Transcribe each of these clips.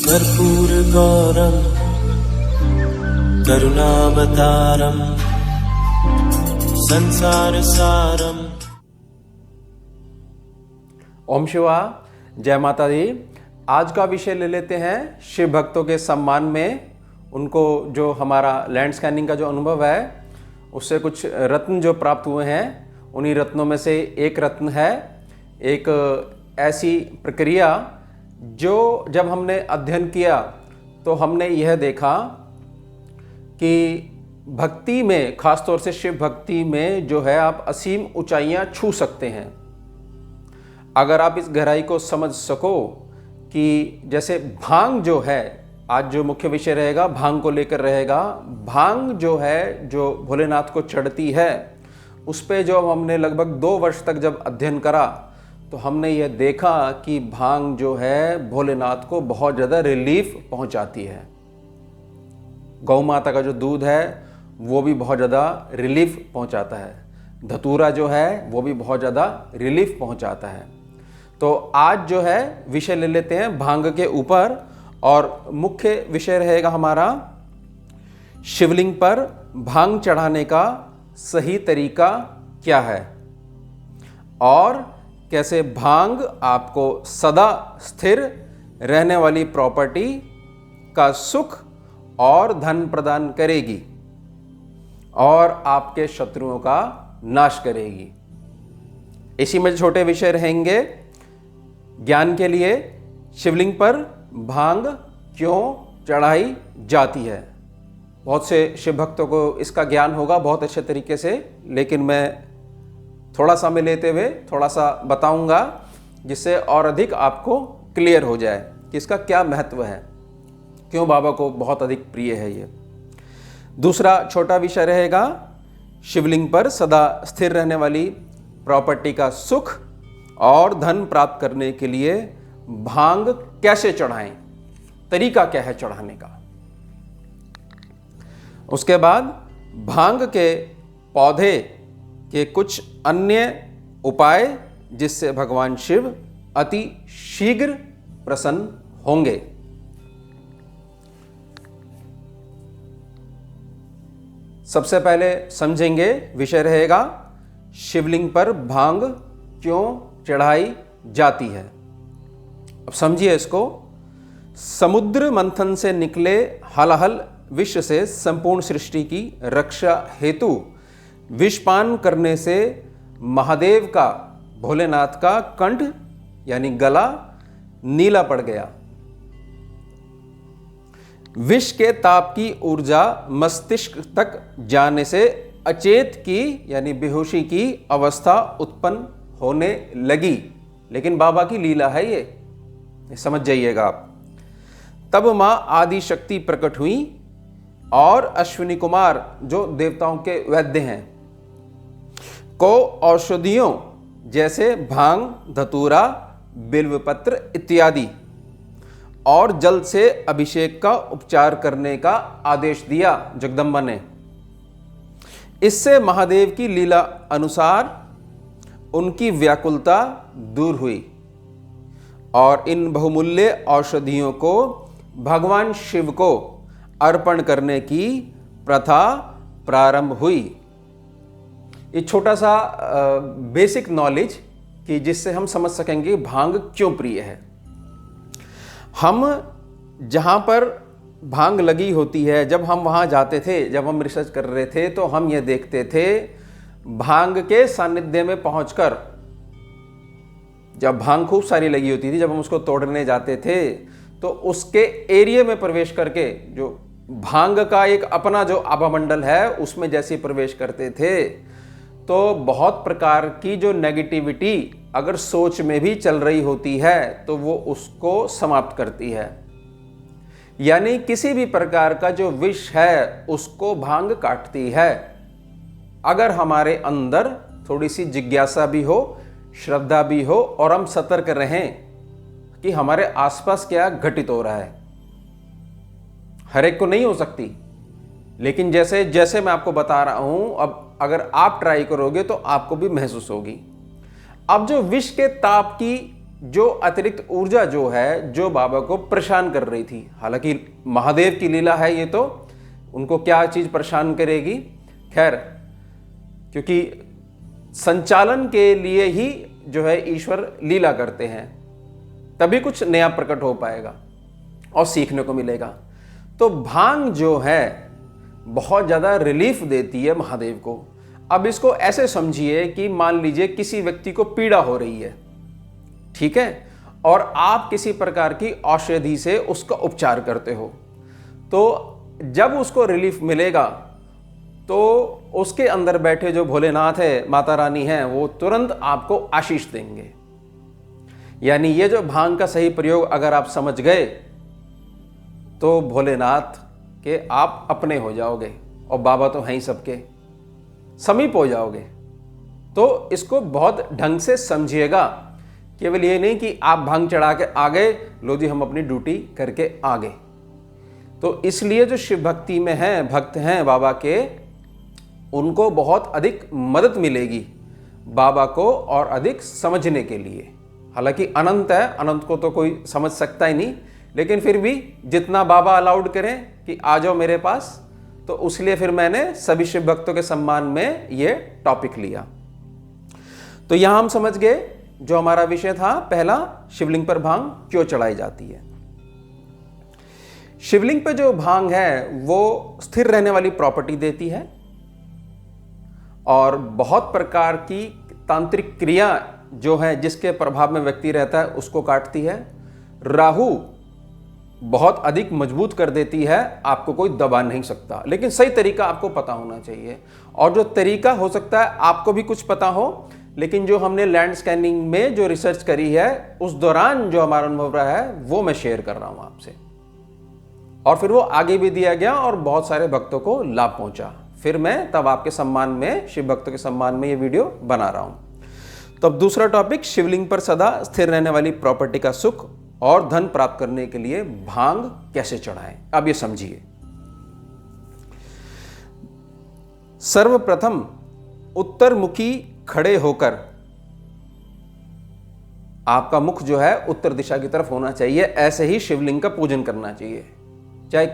कर्पूरगौरं करुणावतारं संसारसारं। ओम शिवा, जय माता दी। आज का विषय ले लेते हैं शिव भक्तों के सम्मान में। उनको जो हमारा लैंड स्कैनिंग का जो अनुभव है उससे कुछ रत्न जो प्राप्त हुए हैं, उन्हीं रत्नों में से एक रत्न है एक ऐसी प्रक्रिया जो जब हमने अध्ययन किया तो हमने यह देखा कि भक्ति में, खासतौर से शिव भक्ति में जो है, आप असीम ऊंचाइयां छू सकते हैं अगर आप इस गहराई को समझ सको कि जैसे भांग जो है, आज जो मुख्य विषय रहेगा भांग को लेकर रहेगा। भांग जो है, जो भोलेनाथ को चढ़ती है, उस पे जो हमने लगभग 2 वर्ष तक जब अध्ययन करा तो हमने यह देखा कि भांग जो है भोलेनाथ को बहुत ज़्यादा रिलीफ पहुंचाती है। गौ माता का जो दूध है वो भी बहुत ज़्यादा रिलीफ पहुंचाता है। धतूरा जो है वो भी बहुत ज़्यादा रिलीफ पहुंचाता है। तो आज जो है विषय ले लेते हैं भांग के ऊपर, और मुख्य विषय रहेगा हमारा शिवलिंग पर भांग चढ़ाने का सही तरीका क्या है और कैसे भांग आपको सदा स्थिर रहने वाली प्रॉपर्टी का सुख और धन प्रदान करेगी और आपके शत्रुओं का नाश करेगी। इसी में छोटे विषय रहेंगे। ज्ञान के लिए शिवलिंग पर भांग क्यों चढ़ाई जाती है। बहुत से शिव भक्तों को इसका ज्ञान होगा बहुत अच्छे तरीके से, लेकिन मैं थोड़ा समय लेते हुए थोड़ा सा बताऊंगा जिससे और अधिक आपको क्लियर हो जाए कि इसका क्या महत्व है, क्यों बाबा को बहुत अधिक प्रिय है ये। दूसरा छोटा विषय रहेगा शिवलिंग पर सदा स्थिर रहने वाली प्रॉपर्टी का सुख और धन प्राप्त करने के लिए भांग कैसे चढ़ाएं, तरीका क्या है चढ़ाने का। उसके बाद भांग के पौधे के कुछ अन्य उपाय जिससे भगवान शिव अति शीघ्र प्रसन्न होंगे। सबसे पहले समझेंगे विषय रहेगा शिवलिंग पर भांग क्यों चढ़ाई जाती है। अब समझिए इसको। समुद्र मंथन से निकले हलाहल विष से संपूर्ण सृष्टि की रक्षा हेतु विषपान करने से महादेव का, भोलेनाथ का कंठ यानी गला नीला पड़ गया। विष के ताप की ऊर्जा मस्तिष्क तक जाने से अचेत की यानी बेहोशी की अवस्था उत्पन्न होने लगी। लेकिन बाबा की लीला है ये समझ जाइएगा आप। तब मां आदि शक्ति प्रकट हुई और अश्विनी कुमार जो देवताओं के वैद्य हैं को औषधियों जैसे भांग, धतूरा, बिल्वपत्र इत्यादि और जल से अभिषेक का उपचार करने का आदेश दिया जगदम्बा ने। इससे महादेव की लीला अनुसार उनकी व्याकुलता दूर हुई और इन बहुमूल्य औषधियों को भगवान शिव को अर्पण करने की प्रथा प्रारंभ हुई। ये छोटा सा बेसिक नॉलेज कि जिससे हम समझ सकेंगे भांग क्यों प्रिय है। हम जहाँ पर भांग लगी होती है, जब हम वहाँ जाते थे, जब हम रिसर्च कर रहे थे तो हम ये देखते थे भांग के सानिध्य में पहुंचकर, जब भांग खूब सारी लगी होती थी, जब हम उसको तोड़ने जाते थे तो उसके एरिया में प्रवेश करके जो भांग का एक अपना जो आभामंडल है उसमें जैसे प्रवेश करते थे तो बहुत प्रकार की जो नेगेटिविटी अगर सोच में भी चल रही होती है तो वो उसको समाप्त करती है। यानी किसी भी प्रकार का जो विष है उसको भांग काटती है। अगर हमारे अंदर थोड़ी सी जिज्ञासा भी हो, श्रद्धा भी हो और हम सतर्क रहें कि हमारे आसपास क्या घटित हो रहा है। हर एक को नहीं हो सकती, लेकिन जैसे जैसे मैं आपको बता रहा हूं, अब अगर आप ट्राई करोगे तो आपको भी महसूस होगी। अब जो विष के ताप की जो अतिरिक्त ऊर्जा जो है जो बाबा को परेशान कर रही थी, हालांकि महादेव की लीला है ये, तो उनको क्या चीज परेशान करेगी, खैर क्योंकि संचालन के लिए ही जो है ईश्वर लीला करते हैं, तभी कुछ नया प्रकट हो पाएगा और सीखने को मिलेगा। तो भांग जो है बहुत ज़्यादा रिलीफ देती है महादेव को। अब इसको ऐसे समझिए कि मान लीजिए किसी व्यक्ति को पीड़ा हो रही है, ठीक है, और आप किसी प्रकार की औषधि से उसका उपचार करते हो, तो जब उसको रिलीफ मिलेगा तो उसके अंदर बैठे जो भोलेनाथ है, माता रानी है, वो तुरंत आपको आशीष देंगे। यानी ये जो भांग का सही प्रयोग अगर आप समझ गए तो भोलेनाथ के आप अपने हो जाओगे, और बाबा तो हैं ही सबके, समीप हो जाओगे। तो इसको बहुत ढंग से समझिएगा, केवल ये नहीं कि आप भांग चढ़ा के आ गए, लो जी हम अपनी ड्यूटी करके आ गए। तो इसलिए जो शिव भक्ति में हैं, भक्त हैं बाबा के, उनको बहुत अधिक मदद मिलेगी बाबा को और अधिक समझने के लिए। हालांकि अनंत है, अनंत को तो कोई समझ सकता ही नहीं, लेकिन फिर भी जितना बाबा अलाउड करें कि आ जाओ मेरे पास, तो उसलिए फिर मैंने सभी शिव भक्तों के सम्मान में ये टॉपिक लिया। तो यहां हम समझ गए जो हमारा विषय था पहला, शिवलिंग पर भांग क्यों चढ़ाई जाती है। शिवलिंग पे जो भांग है वो स्थिर रहने वाली प्रॉपर्टी देती है और बहुत प्रकार की तांत्रिक क्रिया जो है जिसके प्रभाव में व्यक्ति रहता है उसको काटती है। राहु बहुत अधिक मजबूत कर देती है, आपको कोई दबा नहीं सकता, लेकिन सही तरीका आपको पता होना चाहिए। और जो तरीका हो सकता है आपको भी कुछ पता हो, लेकिन जो हमने लैंड स्कैनिंग में जो रिसर्च करी है उस दौरान जो हमारा अनुभव रहा है वो मैं शेयर कर रहा हूं आपसे, और फिर वो आगे भी दिया गया और बहुत सारे भक्तों को लाभ पहुंचा। फिर मैं तब आपके सम्मान में, शिव भक्तों के सम्मान में ये वीडियो बना रहा हूं। तो अब दूसरा टॉपिक, शिवलिंग पर सदा स्थिर रहने वाली प्रॉपर्टी का सुख और धन प्राप्त करने के लिए भांग कैसे चढ़ाएं। अब ये समझिए, सर्वप्रथम उत्तरमुखी खड़े होकर, आपका मुख जो है उत्तर दिशा की तरफ होना चाहिए। ऐसे ही शिवलिंग का पूजन करना चाहिए, चाहे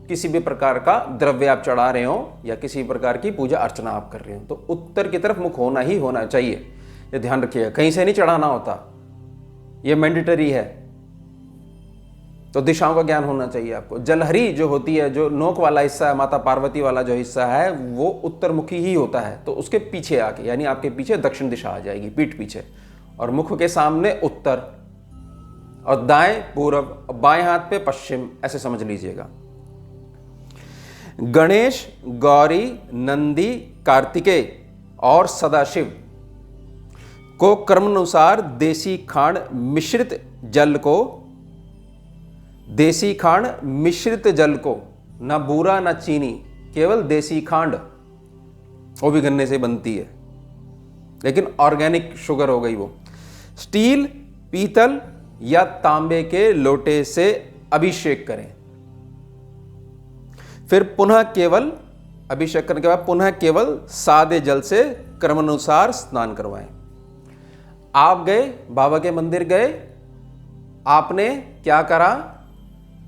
किसी भी प्रकार का द्रव्य आप चढ़ा रहे हो या किसी प्रकार की पूजा अर्चना आप कर रहे हो, तो उत्तर की तरफ मुख होना ही होना चाहिए। ये ध्यान रखिएगा, कहीं से नहीं चढ़ाना होता, ये मैंडेटरी है। तो दिशाओं का ज्ञान होना चाहिए आपको। जलहरी जो होती है, जो नोक वाला हिस्सा है, माता पार्वती वाला जो हिस्सा है, वो उत्तरमुखी ही होता है, तो उसके पीछे आके, यानी आपके पीछे दक्षिण दिशा आ जाएगी, पीठ पीछे, और मुख के सामने उत्तर, और दाएं पूरब, बाएं हाथ पे पश्चिम, ऐसे समझ लीजिएगा। गणेश, गौरी, नंदी, कार्तिकेय और सदाशिव को क्रमानुसार देसी खांड मिश्रित जल को, देसी खांड मिश्रित जल को, ना बूरा ना चीनी, केवल देसी खांड, वो भी गन्ने से बनती है लेकिन ऑर्गेनिक शुगर हो गई वो, स्टील, पीतल या तांबे के लोटे से अभिषेक करें। फिर पुनः केवल अभिषेक करने के बाद पुनः केवल सादे जल से क्रमानुसार स्नान करवाएं। आप गए, बाबा के मंदिर गए, आपने क्या करा,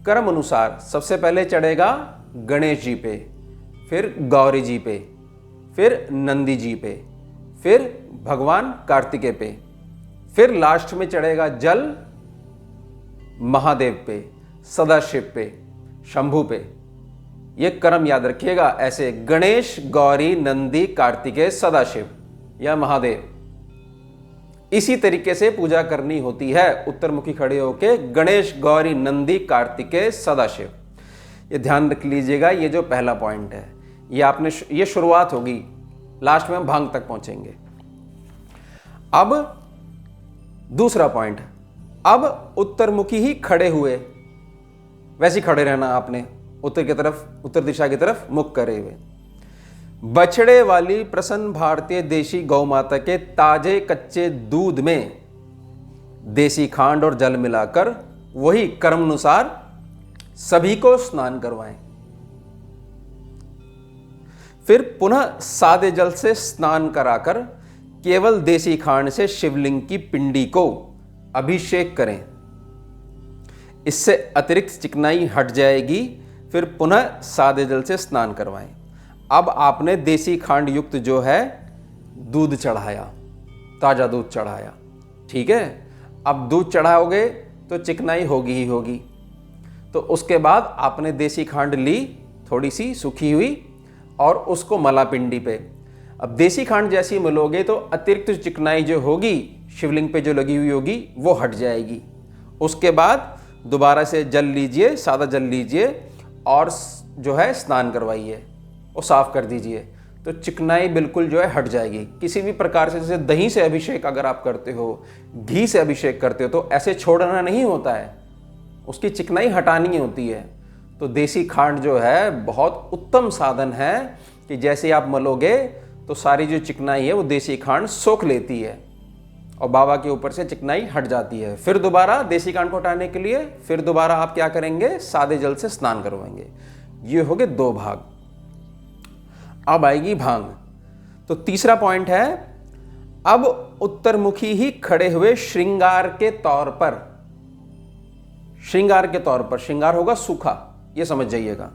क्रम अनुसार सबसे पहले चढ़ेगा गणेश जी पे, फिर गौरी जी पे, फिर नंदी जी पे, फिर भगवान कार्तिकेय पे, फिर लास्ट में चढ़ेगा जल महादेव पे, सदाशिव पे, शंभू पे। ये क्रम याद रखिएगा, ऐसे गणेश, गौरी, नंदी, कार्तिकेय, सदाशिव या महादेव, इसी तरीके से पूजा करनी होती है। उत्तरमुखी खड़े होके गणेश, गौरी, नंदी, कार्तिकेय, सदाशिव। ये ध्यान रख लीजिएगा, ये जो पहला पॉइंट है, ये आपने, ये शुरुआत होगी, लास्ट में हम भांग तक पहुंचेंगे। अब दूसरा पॉइंट, अब उत्तरमुखी ही खड़े हुए, वैसे ही खड़े रहना आपने, उत्तर की तरफ, उत्तर दिशा की तरफ मुख करे हुए। बछड़े वाली प्रसन्न भारतीय देशी गौ माता के ताजे कच्चे दूध में देसी खांड और जल मिलाकर वही क्रमानुसार सभी को स्नान करवाएं। फिर पुनः सादे जल से स्नान कराकर केवल देसी खांड से शिवलिंग की पिंडी को अभिषेक करें, इससे अतिरिक्त चिकनाई हट जाएगी। फिर पुनः सादे जल से स्नान करवाएं। अब आपने देसी खांड युक्त जो है दूध चढ़ाया, ताज़ा दूध चढ़ाया, ठीक है। अब दूध चढ़ाओगे तो चिकनाई होगी ही होगी। तो उसके बाद आपने देसी खांड ली, थोड़ी सी सूखी हुई, और उसको मला पिंडी पे। अब देसी खांड जैसी मिलोगे तो अतिरिक्त चिकनाई जो होगी शिवलिंग पे जो लगी हुई होगी वो हट जाएगी। उसके बाद दोबारा से जल लीजिए, सादा जल लीजिए, और जो है स्नान करवाइए और साफ कर दीजिए, तो चिकनाई बिल्कुल जो है हट जाएगी। किसी भी प्रकार से, जैसे दही से अभिषेक अगर आप करते हो, घी से अभिषेक करते हो, तो ऐसे छोड़ना नहीं होता है, उसकी चिकनाई हटानी होती है। तो देसी खांड जो है बहुत उत्तम साधन है कि जैसे आप मलोगे तो सारी जो चिकनाई है वो देसी खांड सोख लेती है और बाबा के ऊपर से चिकनाई हट जाती है। फिर दोबारा देसी खांड को हटाने के लिए फिर दोबारा आप क्या करेंगे, सादे जल से स्नान करवाएंगे। ये हो गए 2 भाग। अब आएगी भांग। तो तीसरा पॉइंट है, अब उत्तरमुखी ही खड़े हुए श्रृंगार के तौर पर, श्रृंगार के तौर पर, श्रृंगार होगा सूखा, ये समझ जाइएगा।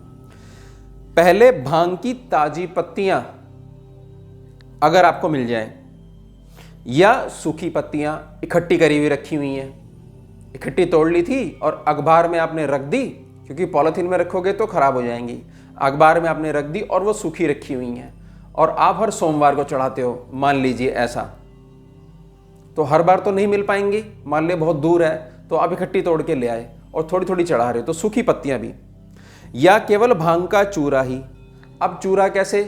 पहले भांग की ताजी पत्तियां अगर आपको मिल जाए, या सूखी पत्तियां इकट्ठी करी हुई रखी हुई हैं, इकट्ठी तोड़ ली थी और अखबार में आपने रख दी, क्योंकि पॉलिथीन में रखोगे तो खराब हो जाएंगी। अखबार में आपने रख दी और वो सूखी रखी हुई हैं, और आप हर सोमवार को चढ़ाते हो, मान लीजिए ऐसा, तो हर बार तो नहीं मिल पाएंगी, मान लीजिए बहुत दूर है, तो आप इकट्ठी तोड़ के ले आए और थोड़ी थोड़ी चढ़ा रहे हो, तो सूखी पत्तियां भी। या केवल भांग का चूरा ही। अब चूरा कैसे,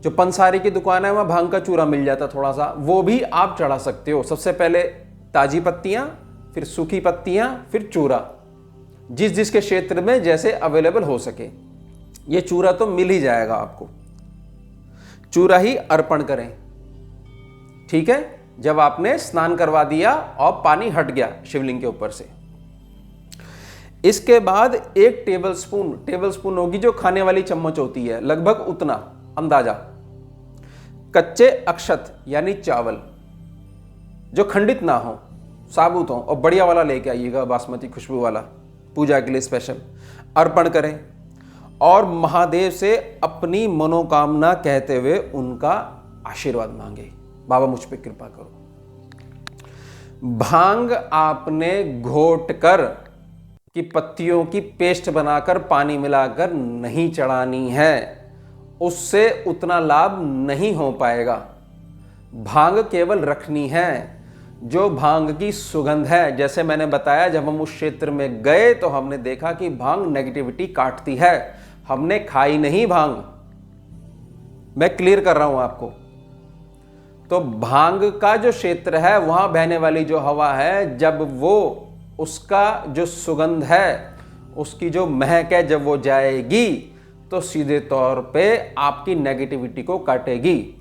जो पंसारी की दुकान है वहां भांग का चूरा मिल जाता थोड़ा सा, वो भी आप चढ़ा सकते हो। सबसे पहले ताजी पत्तियां, फिर सूखी पत्तियां, फिर चूरा, जिस जिसके क्षेत्र में जैसे अवेलेबल हो सके। ये चूरा तो मिल ही जाएगा आपको। चूरा ही अर्पण करें, ठीक है, जब आपने स्नान करवा दिया और पानी हट गया शिवलिंग के ऊपर से। इसके बाद 1 टेबलस्पून होगी जो खाने वाली चम्मच होती है, लगभग उतना अंदाजा, कच्चे अक्षत यानी चावल जो खंडित ना हो, साबुत हो, और बढ़िया वाला लेके आइएगा, बासमती खुशबू वाला, पूजा के लिए स्पेशल, अर्पण करें। और महादेव से अपनी मनोकामना कहते हुए उनका आशीर्वाद मांगे, बाबा मुझ पे कृपा करो। भांग आपने घोट कर की पत्तियों की पेस्ट बनाकर पानी मिलाकर नहीं चढ़ानी है, उससे उतना लाभ नहीं हो पाएगा। भांग केवल रखनी है, जो भांग की सुगंध है। जैसे मैंने बताया, जब हम उस क्षेत्र में गए तो हमने देखा कि भांग नेगेटिविटी काटती है, हमने खाई नहीं भांग, मैं क्लियर कर रहा हूं आपको। तो भांग का जो क्षेत्र है वहां बहने वाली जो हवा है, जब वो उसका जो सुगंध है, उसकी जो महक है, जब वो जाएगी तो सीधे तौर पे आपकी नेगेटिविटी को काटेगी।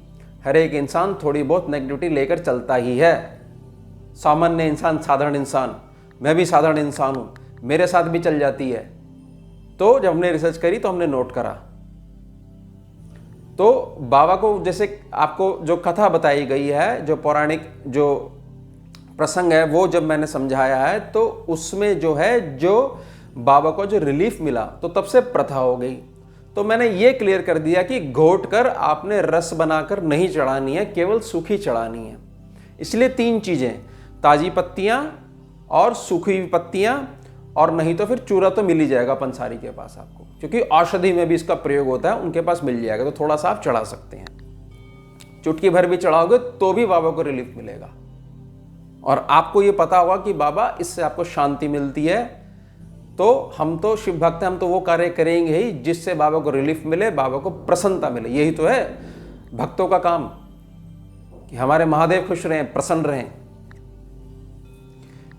हर एक इंसान थोड़ी बहुत नेगेटिविटी लेकर चलता ही है, सामान्य इंसान, साधारण इंसान, मैं भी साधारण इंसान हूं, मेरे साथ भी चल जाती है। तो जब हमने रिसर्च करी तो हमने नोट करा, तो बाबा को जैसे आपको जो कथा बताई गई है, जो पौराणिक जो प्रसंग है, वो जब मैंने समझाया है, तो उसमें जो है, जो बाबा को जो रिलीफ मिला, तो तब से प्रथा हो गई। तो मैंने ये क्लियर कर दिया कि घोट कर आपने रस बनाकर नहीं चढ़ानी है, केवल सूखी चढ़ानी है। इसलिए 3 चीजें, ताजी पत्तियां और सूखी हुई पत्तियां, और नहीं तो फिर चूरा तो मिल ही जाएगा पंसारी के पास आपको, क्योंकि औषधि में भी इसका प्रयोग होता है, उनके पास मिल जाएगा, तो थोड़ा सा आप चढ़ा सकते हैं। चुटकी भर भी चढ़ाओगे तो भी बाबा को रिलीफ मिलेगा। और आपको ये पता होगा कि बाबा इससे आपको शांति मिलती है, तो हम तो शिव भक्त हैं, हम तो वो कार्य करेंगे ही जिससे बाबा को रिलीफ मिले, बाबा को प्रसन्नता मिले। यही तो है भक्तों का काम, कि हमारे महादेव खुश रहें, प्रसन्न रहें।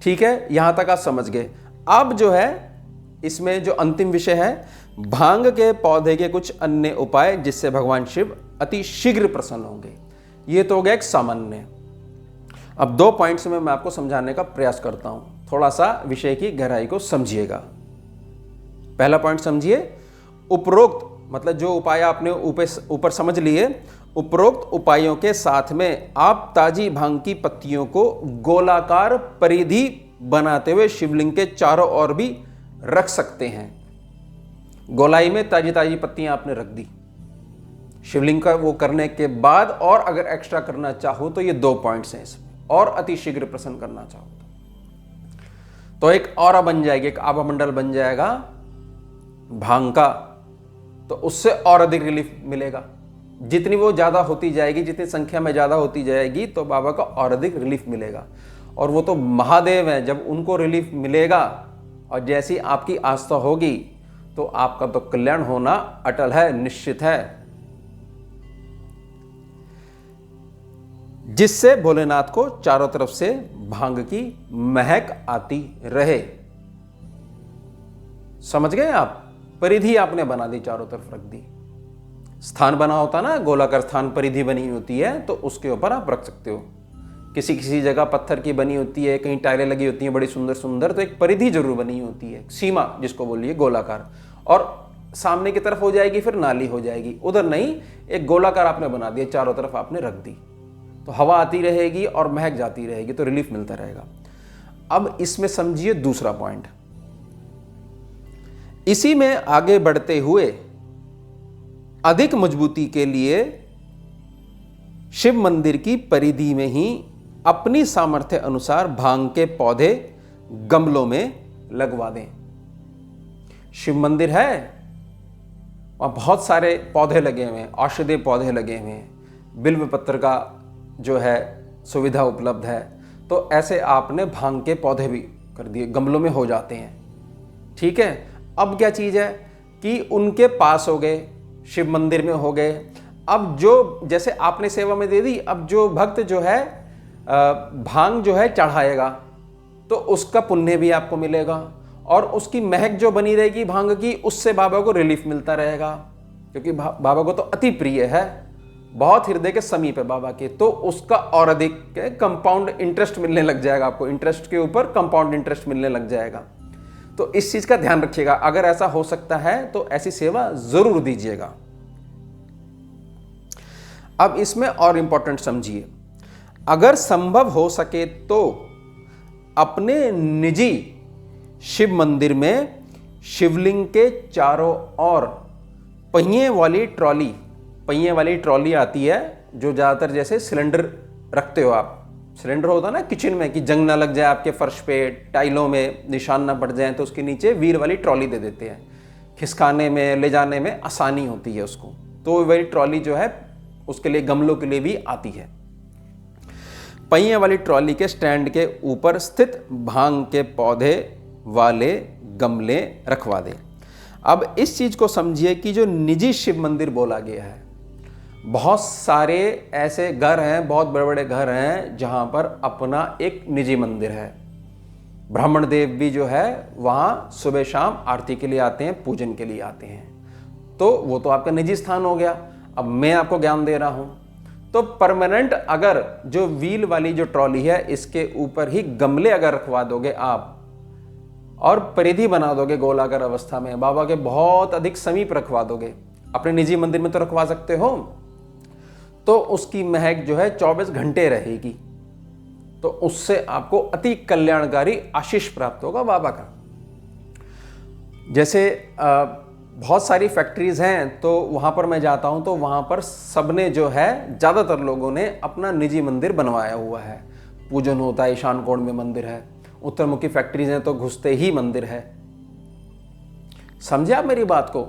ठीक है, यहां तक आप समझ गए। अब जो है इसमें जो अंतिम विषय है, भांग के पौधे के कुछ अन्य उपाय जिससे भगवान शिव अति शीघ्र प्रसन्न होंगे। ये तो हो गया एक सामान्य। अब 2 पॉइंट्स में मैं आपको समझाने का प्रयास करता हूं, थोड़ा सा विषय की गहराई को समझिएगा। पहला पॉइंट समझिए, उपरोक्त मतलब जो उपाय आपने ऊपर समझ लिए, उपरोक्त उपायों के साथ में आप ताजी भांग की पत्तियों को गोलाकार परिधि बनाते हुए शिवलिंग के चारों ओर भी रख सकते हैं। गोलाई में ताजी ताजी पत्तियां आपने रख दी शिवलिंग का वो करने के बाद, और अगर एक्स्ट्रा करना चाहो तो ये 2 पॉइंट्स हैं इसमें, और अतिशीघ्र प्रसन्न करना चाहो तो एक ऑरा बन जाएगी, एक आभा मंडल बन जाएगा भांग का, तो उससे और अधिक रिलीफ मिलेगा। जितनी वो ज्यादा होती जाएगी, जितनी संख्या में ज्यादा होती जाएगी, तो बाबा का और अधिक रिलीफ मिलेगा। और वो तो महादेव हैं, जब उनको रिलीफ मिलेगा और जैसी आपकी आस्था होगी तो आपका तो कल्याण होना अटल है, निश्चित है। जिससे भोलेनाथ को चारों तरफ से भांग की महक आती रहे। समझ गए आप? परिधि आपने बना दी, चारों तरफ रख दी। स्थान बना होता ना, गोलाकार स्थान, परिधि बनी होती है तो उसके ऊपर आप रख सकते हो। किसी किसी जगह पत्थर की बनी होती है, कहीं टाइलें लगी होती हैं बड़ी सुंदर सुंदर, तो एक परिधि जरूर बनी होती है, सीमा जिसको बोलिए गोलाकार, और सामने की तरफ हो जाएगी फिर नाली हो जाएगी, उधर नहीं, एक गोलाकार आपने बना दिया, चारों तरफ आपने रख दी, तो हवा आती रहेगी और महक जाती रहेगी, तो रिलीफ मिलता रहेगा। अब इसमें समझिए दूसरा पॉइंट, इसी में आगे बढ़ते हुए अधिक मजबूती के लिए शिव मंदिर की परिधि में ही अपनी सामर्थ्य अनुसार भांग के पौधे गमलों में लगवा दें। शिव मंदिर है, वहां बहुत सारे पौधे लगे हुए हैं, औषधीय पौधे लगे हुए हैं, बिल्व पत्र का जो है सुविधा उपलब्ध है, तो ऐसे आपने भांग के पौधे भी कर दिए, गमलों में हो जाते हैं। ठीक है, अब क्या चीज है कि उनके पास हो गए, शिव मंदिर में हो गए। अब जो जैसे आपने सेवा में दे दी, अब जो भक्त जो है भांग जो है चढ़ाएगा तो उसका पुण्य भी आपको मिलेगा, और उसकी महक जो बनी रहेगी भांग की, उससे बाबा को रिलीफ मिलता रहेगा, क्योंकि बाबा को तो अति प्रिय है, बहुत हृदय के समीप है बाबा के, तो उसका और अधिक कंपाउंड इंटरेस्ट मिलने लग जाएगा आपको, इंटरेस्ट के ऊपर कंपाउंड इंटरेस्ट मिलने लग जाएगा। तो इस चीज का ध्यान रखिएगा, अगर ऐसा हो सकता है तो ऐसी सेवा जरूर दीजिएगा। अब इसमें और इंपॉर्टेंट समझिए, अगर संभव हो सके तो अपने निजी शिव मंदिर में शिवलिंग के चारों ओर पहिए वाली ट्रॉली आती है, जो ज्यादातर जैसे सिलेंडर रखते हो आप, सिलेंडर होता ना किचन में, कि जंग ना लग जाए आपके फर्श पे, टाइलों में निशान ना पड़ जाए, तो उसके नीचे व्हील वाली ट्रॉली दे देते हैं, खिसकाने में ले जाने में आसानी होती है उसको। तो वही ट्रॉली जो है उसके लिए गमलों के लिए भी आती है। पहिए वाली ट्रॉली के स्टैंड के ऊपर स्थित भांग के पौधे वाले गमले रखवा दें। अब इस चीज को समझिए कि जो निजी शिव मंदिर बोला गया है, बहुत सारे ऐसे घर हैं, बहुत बड़े बड़े घर हैं जहां पर अपना एक निजी मंदिर है। ब्राह्मण देव भी जो है वहां सुबह शाम आरती के लिए आते हैं, पूजन के लिए आते हैं, तो वो तो आपका निजी स्थान हो गया। अब मैं आपको ज्ञान दे रहा हूं, तो परमानेंट अगर जो व्हील वाली जो ट्रॉली है, इसके ऊपर ही गमले अगर रखवा दोगे आप और परिधि बना दोगे गोलाकार अवस्था में, बाबा के बहुत अधिक समीप रखवा दोगे, अपने निजी मंदिर में तो रखवा सकते हो, तो उसकी महक जो है 24 घंटे रहेगी, तो उससे आपको अति कल्याणकारी आशीष प्राप्त होगा बाबा का। जैसे बहुत सारी फैक्ट्रीज हैं, तो वहां पर मैं जाता हूं तो वहां पर सबने जो है, ज्यादातर लोगों ने अपना निजी मंदिर बनवाया हुआ है, पूजन होता है, ईशान कोण में मंदिर है, उत्तरमुखी फैक्ट्रीज हैं तो घुसते ही मंदिर है। समझे आप मेरी बात को?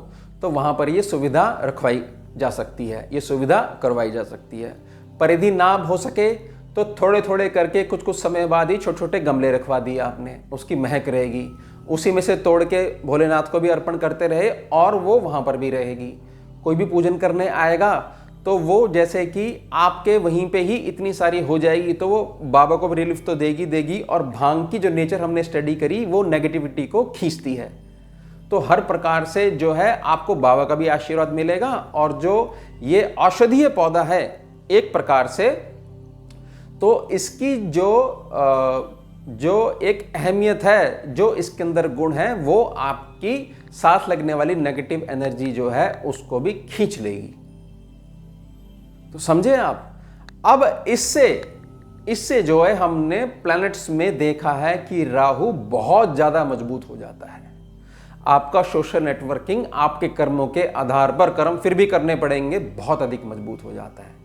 तो वहां पर ये सुविधा रखवाई जा सकती है, ये सुविधा करवाई जा सकती है। परिधि ना हो सके तो थोड़े थोड़े करके कुछ कुछ समय बाद ही छोटे छोटे गमले रखवा दिए आपने, उसकी महक रहेगी, उसी में से तोड़ के भोलेनाथ को भी अर्पण करते रहे और वो वहां पर भी रहेगी। कोई भी पूजन करने आएगा तो वो जैसे कि आपके वहीं पे ही इतनी सारी हो जाएगी, तो वो बाबा को भी रिलीफ तो देगी, और भांग की जो नेचर हमने स्टडी करी वो नेगेटिविटी को खींचती है। तो हर प्रकार से जो है आपको बाबा का भी आशीर्वाद मिलेगा, और जो ये औषधीय पौधा है एक प्रकार से, तो इसकी जो एक अहमियत है, जो इसके अंदर गुण है, वो आपकी साथ लगने वाली नेगेटिव एनर्जी जो है उसको भी खींच लेगी। तो समझे आप। अब इससे जो है हमने प्लैनेट्स में देखा है कि राहु बहुत ज्यादा मजबूत हो जाता है। आपका सोशल नेटवर्किंग आपके कर्मों के आधार पर, कर्म फिर भी करने पड़ेंगे, बहुत अधिक मजबूत हो जाता है।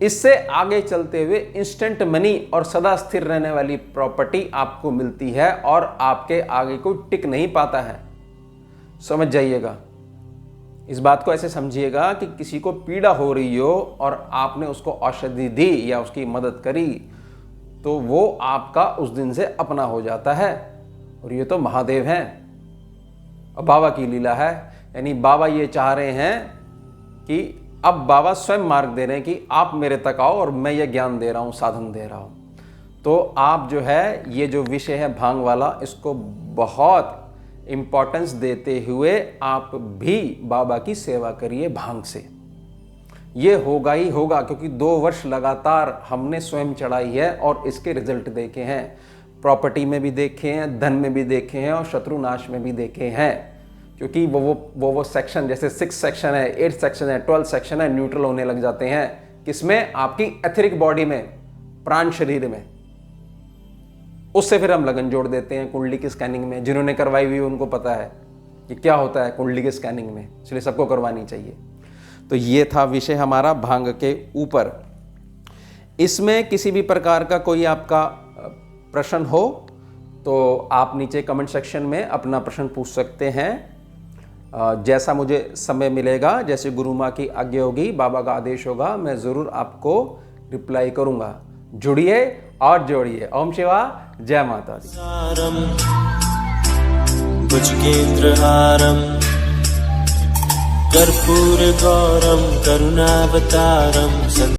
इससे आगे चलते हुए इंस्टेंट मनी और सदा स्थिर रहने वाली प्रॉपर्टी आपको मिलती है और आपके आगे कोई टिक नहीं पाता है। समझ जाइएगा, इस बात को ऐसे समझिएगा कि किसी को पीड़ा हो रही हो और आपने उसको औषधि दी या उसकी मदद करी तो वो आपका उस दिन से अपना हो जाता है। और ये तो महादेव हैं और बाबा की लीला है। यानी बाबा ये चाह रहे हैं कि अब बाबा स्वयं मार्ग दे रहे हैं कि आप मेरे तक आओ और मैं ये ज्ञान दे रहा हूँ, साधन दे रहा हूँ। तो आप जो है ये जो विषय है भांग वाला, इसको बहुत इम्पोर्टेंस देते हुए आप भी बाबा की सेवा करिए भांग से। ये होगा ही होगा, क्योंकि 2 वर्ष लगातार हमने स्वयं चढ़ाई है और इसके रिजल्ट देखे हैं। प्रॉपर्टी में भी देखे हैं, धन में भी देखे हैं और शत्रुनाश में भी देखे हैं। क्योंकि वो सेक्शन, जैसे 6 सेक्शन है, 8 सेक्शन है, 12 सेक्शन है, न्यूट्रल होने लग जाते हैं। किसमें? आपकी एथरिक बॉडी में, प्राण शरीर में। उससे फिर हम लगन जोड़ देते हैं कुंडली की स्कैनिंग में। जिन्होंने करवाई हुई उनको पता है कि क्या होता है कुंडली की स्कैनिंग में, इसलिए सबको करवानी चाहिए। तो ये था विषय हमारा भांग के ऊपर। इसमें किसी भी प्रकार का कोई आपका प्रश्न हो तो आप नीचे कमेंट सेक्शन में अपना प्रश्न पूछ सकते हैं। जैसा मुझे समय मिलेगा, जैसे गुरु माँ की आज्ञा होगी, बाबा का आदेश होगा, मैं ज़रूर आपको रिप्लाई करूँगा। जुड़िए और जोड़िए। ओम शिवा, जय माता दी। सारम भुजगेन्द्रहारम कर्पूर गौरम करुणावतारम